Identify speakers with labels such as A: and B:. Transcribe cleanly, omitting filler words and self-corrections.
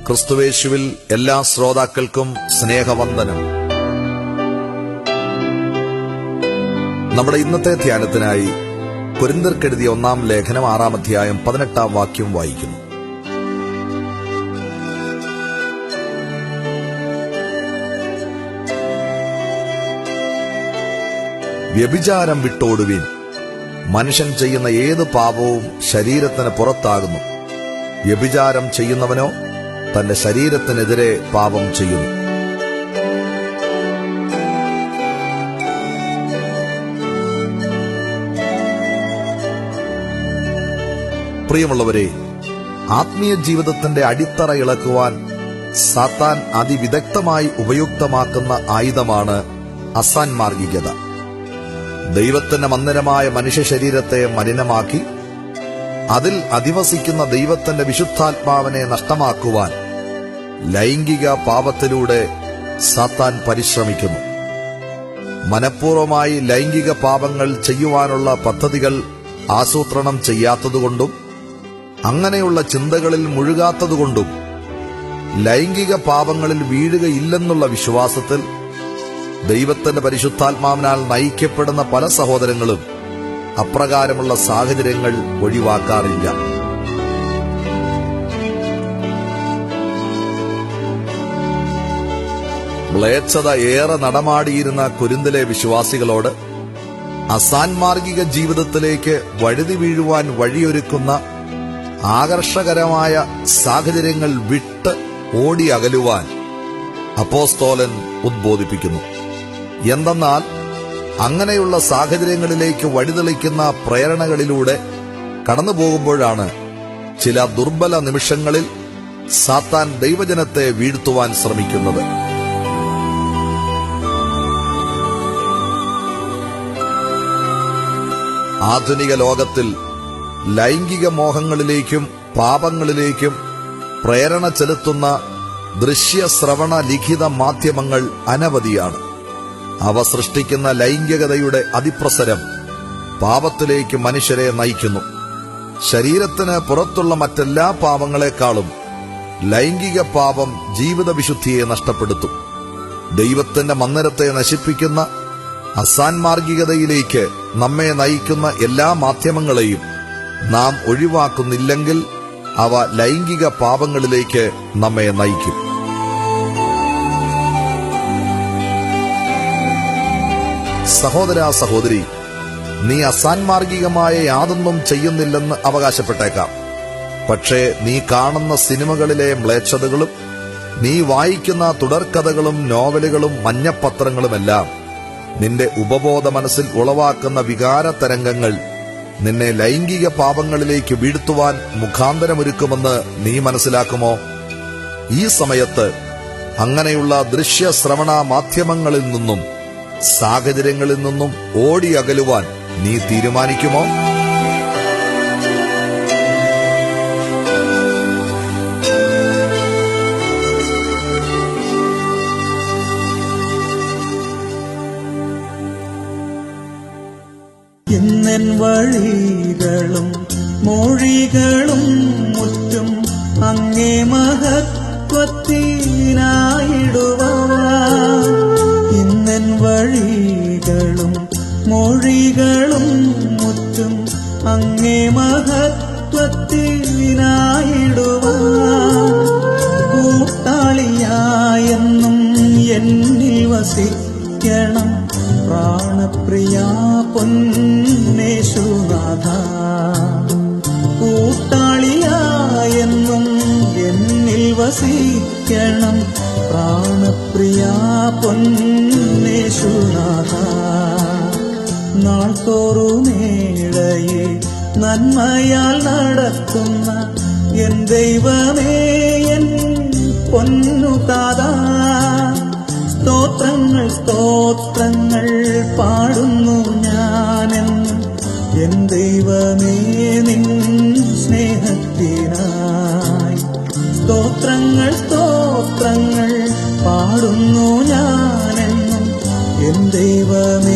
A: ക്രിസ്തുവേശുവിൽ എല്ലാ ശ്രോതാക്കൾക്കും സ്നേഹവന്ദനം. നമ്മുടെ ഇന്നത്തെ ധ്യാനത്തിനായി കൊരിന്ത്യർക്കെഴുതിയ 1-ാം ലേഖനം 6-ാം അധ്യായം 18-ാം വാക്യം വായിക്കുന്നു. വ്യഭിചാരം വിട്ടോടുവിൻ. മനുഷ്യൻ ചെയ്യുന്ന ഏത് പാപവും ശരീരത്തിന് പുറത്താകുന്നു. വ്യഭിചാരം ചെയ്യുന്നവനോ തന്റെ ശരീരത്തിനെതിരെ പാപം ചെയ്യുന്നു. പ്രിയമുള്ളവരെ, ആത്മീയ ജീവിതത്തിന്റെ അടിത്തറ ഇളക്കുവാൻ സാത്താൻ അതിവിദഗ്ധമായി ഉപയുക്തമാക്കുന്ന ആയുധമാണ് അസാൻമാർഗികത. ദൈവത്തിന്റെ മന്ദിരമായ മനുഷ്യ ശരീരത്തെ മലിനമാക്കി അതിൽ അധിവസിക്കുന്ന ദൈവത്തിന്റെ വിശുദ്ധാത്മാവിനെ നഷ്ടമാക്കുവാൻ ലൈംഗിക പാപത്തിലൂടെ സാത്താൻ പരിശ്രമിക്കുന്നു. മനഃപൂർവമായി ലൈംഗിക പാപങ്ങൾ ചെയ്യുവാനുള്ള പദ്ധതികൾ ആസൂത്രണം ചെയ്യാത്തതുകൊണ്ടും അങ്ങനെയുള്ള ചിന്തകളിൽ മുഴുകാത്തതുകൊണ്ടും ലൈംഗിക പാപങ്ങളിൽ വീഴുകയില്ലെന്നുള്ള വിശ്വാസത്തിൽ ദൈവത്തിന്റെ പരിശുദ്ധാത്മാവിനാൽ നയിക്കപ്പെടുന്ന പല സഹോദരങ്ങളും അപ്രകാരമുള്ള സാഹചര്യങ്ങൾ ഒഴിവാക്കാറില്ല. മ്ലേച്ഛത ഏറെ നടമാടിയിരുന്ന കൊരിന്തിലെ വിശ്വാസികളോട് അസാൻമാർഗിക ജീവിതത്തിലേക്ക് വഴുതി വീഴുവാൻ വഴിയൊരുക്കുന്ന ആകർഷകരമായ സാഹചര്യങ്ങൾ വിട്ട് ഓടി അകലുവാൻ അപ്പോസ്തലൻ ഉദ്ബോധിപ്പിക്കുന്നു. എന്തെന്നാൽ അങ്ങനെയുള്ള സാഹചര്യങ്ങളിലേക്ക് വഴിതെളിക്കുന്ന പ്രേരണകളിലൂടെ കടന്നുപോകുമ്പോഴാണ് ചില ദുർബല നിമിഷങ്ങളിൽ സാത്താൻ ദൈവജനത്തെ വീഴ്ത്തുവാൻ ശ്രമിക്കുന്നത്. ആധുനിക ലോകത്തിൽ ലൈംഗിക മോഹങ്ങളിലേക്കും പാപങ്ങളിലേക്കും പ്രേരണ ചെലുത്തുന്ന ദൃശ്യ ശ്രവണ ലിഖിത മാധ്യമങ്ങൾ അനവധിയാണ്. അവ സൃഷ്ടിക്കുന്ന ലൈംഗികതയുടെ അതിപ്രസരം പാപത്തിലേക്ക് മനുഷ്യരെ നയിക്കുന്നു. ശരീരത്തിന് പുറത്തുള്ള മറ്റെല്ലാ പാപങ്ങളെക്കാളും ലൈംഗിക പാപം ജീവിത വിശുദ്ധിയെ നഷ്ടപ്പെടുത്തും. ദൈവത്തിന്റെ മന്ദിരത്തെ നശിപ്പിക്കുന്ന അസാൻമാർഗികതയിലേക്ക് നമ്മെ നയിക്കുന്ന എല്ലാ മാധ്യമങ്ങളെയും നാം ഒഴിവാക്കുന്നില്ലെങ്കിൽ അവ ലൈംഗിക പാപങ്ങളിലേക്ക് നമ്മെ നയിക്കും. സഹോദരാ സഹോദരി, നീ അസാൻമാർഗികമായ യാതൊന്നും ചെയ്യുന്നില്ലെന്ന് അവകാശപ്പെട്ടേക്കാം. പക്ഷേ നീ കാണുന്ന സിനിമകളിലെ മ്ലേച്ഛതകളും നീ വായിക്കുന്ന തുടർക്കഥകളും നോവലുകളും മഞ്ഞപ്പത്രങ്ങളുമെല്ലാം നിന്റെ ഉപബോധ മനസ്സിൽ ഉളവാക്കുന്ന വികാര തരംഗങ്ങൾ നിന്നെ ലൈംഗിക പാപങ്ങളിലേക്ക് വീഴ്ത്തുവാൻ മുഖാന്തരമൊരുക്കുമെന്ന് നീ മനസ്സിലാക്കുമോ? ഈ സമയത്ത് അങ്ങനെയുള്ള ദൃശ്യ ശ്രവണ മാധ്യമങ്ങളിൽ നിന്നും സാഹചര്യങ്ങളിൽ നിന്നും ഓടി അകലുവാൻ നീ തീരുമാനിക്കുമോ?
B: ഇന്നൻ വഴികളും മൊഴികളും മുറ്റും അങ്ങേ മഹത്വത്തിനായിടുവാൻ. ഇന്നൻ വഴികളും മൊഴികളും മുറ്റും അങ്ങേ മഹത്വത്തിനായിടുവാൻ. കൂട്ടാളിയായെന്നും എന്നിൽ വസിക്കണം പ്രാണപ്രിയ പൊന്നേശുനാഥ. കൂട്ടാളിയായെന്നും എന്നിൽ വസിക്കണം പ്രാണപ്രിയ പൊന്നേശുനാഥ. നാൾതോറുമേഴയെ നന്മയാൽ നടത്തുന്ന എൻ ദൈവമേ, എൻ പൊന്നുതാതാ, സ്തോത്രങ്ങൾ സ്തോത്രങ്ങൾ പാടുന്നു ഞാനെന്നും എൻ ദൈവമേ നിൻ സ്നേഹത്തിനായി. സ്തോത്രങ്ങൾ സ്തോത്രങ്ങൾ പാടുന്നു ഞാനെന്നും എൻ ദൈവമേ